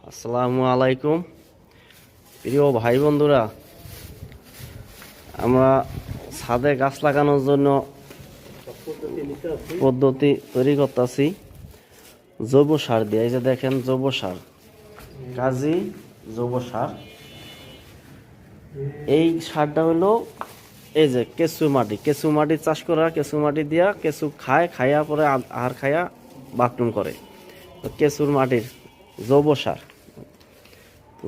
আসসালামু আলাইকুম প্রিয় ভাই বন্ধুরা, আমরা ছাদে গাছ লাগানোর জন্য পদ্ধতি তৈরি করতেছি জৈব সার দিয়ে। এই যে দেখেন জৈব সার, কাজী জৈব সার। এই সারটা হলো এই যে কেঁচু মাটি চাষ করা, কেঁচু মাটি দিয়া কেঁচু খায়া পরে আহার খায়া বাথরুম করে। তো কেঁচুর মাটির জৈব সার,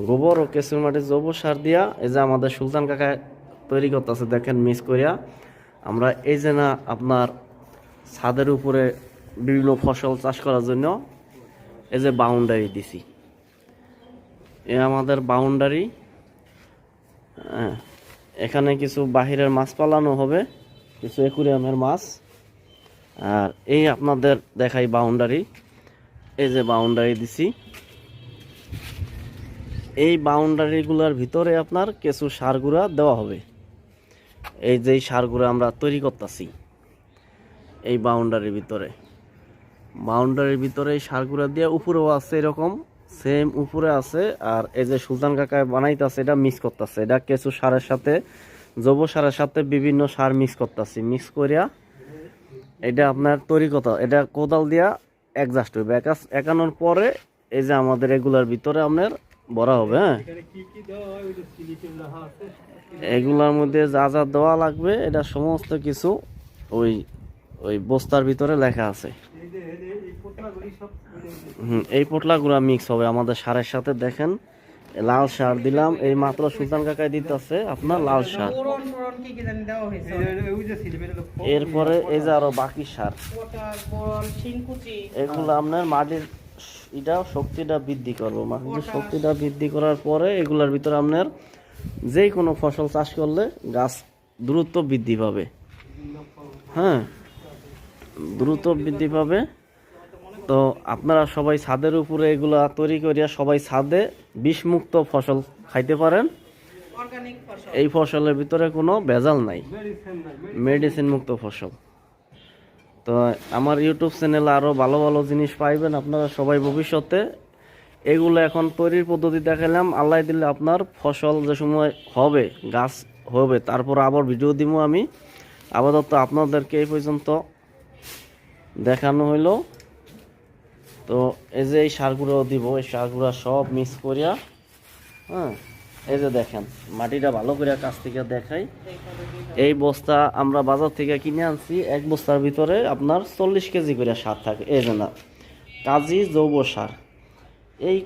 গোবর ও কেঁচুর মাটির জৈব সার দিয়া এই যে আমাদের সুলতান কাকা তৈরি করতেছে। দেখেন মিক্স করিয়া আমরা এই যে না আপনার ছাদের উপরে বিভিন্ন ফসল চাষ করার জন্য এই যে বাউন্ডারি দিছি। এ আমাদের বাউন্ডারি। এখানে কিছু বাহিরের মাছ পালানো হবে, কিছু অ্যাকুরিয়ামের মাছ। আর এই আপনাদের দেখাই বাউন্ডারি, এই যে বাউন্ডারি দিছি। এই বাউন্ডারিগুলোর ভিতরে আপনার কিছু সারগুলা দেওয়া হবে। এই যে সারগুলো আমরা তৈরি করতেছি এই বাউন্ডারির ভিতরে এই সারগুলা দিয়ে উপরেও আছে, এরকম সেম উপরে আছে। আর এই যে সুলতান কাকায় বানাইতেছে, এটা মিক্স করতেছে। এটা কিছু সারের সাথে, জৈব সারের সাথে বিভিন্ন সার মিক্স করতেছি। মিক্স করিয়া এটা আপনার তৈরি কথা, এটা কোদাল দিয়া অ্যাডজাস্ট হইবে। একানোর পরে এই যে আমাদের এগুলার ভিতরে আপনার ভরা হবে। হ্যাঁ, এগুলার মধ্যে যা যা দেওয়া লাগবে এটা সমস্ত কিছু ওই ওই বস্তার ভিতরে লেখা আছে। এই পোটলাগুলা মিক্স হবে আমাদের সারের সাথে। দেখেন লাল সার দিলাম, এই মাত্র সুলতান কাকায় দিতেছে আপনার লাল সার। এরপরে এই যে আরো বাকি সার, এগুলো আপনার মাটির শক্তিটা বৃদ্ধি করবো। মাটির শক্তিটা বৃদ্ধি করার পরে এগুলার ভিতরে আপনার যে কোনো ফসল চাষ করলে গাছ দ্রুত বৃদ্ধি পাবে। হ্যাঁ, দ্রুত বৃদ্ধি পাবে। তো আপনারা সবাই ছাদের উপরে এগুলা তৈরি করিয়া সবাই ছাদে বিষমুক্ত ফসল খাইতে পারেন। এই ফসলের ভিতরে কোনো ভেজাল নাই, মেডিসিন মুক্ত ফসল। তো আমার ইউটিউব চ্যানেলে আরও ভালো ভালো জিনিস পাইবেন আপনারা সবাই ভবিষ্যতে। এগুলো এখন তৈরির পদ্ধতি দেখালাম, আল্লাহ দিলে আপনার ফসল যে সময় হবে, গাছ হবে, তারপর আবার ভিডিও দিব আমি। আপাতত আপনাদেরকে এই পর্যন্ত দেখানো হইলো। তো এই যে এই সারগুলো দিব, এই সারগুলো সব মিক্স করিয়া, হ্যাঁ, এই যে দেখেন মাটিটা ভালো করে কাছ থেকে দেখাই। এই বস্তা আমরা বাজার থেকে কিনে আনছি, এক বস্তার ভিতরে আপনার 40 কেজি করে সার থাকে। এই যে না কাজী জৈব সার, এই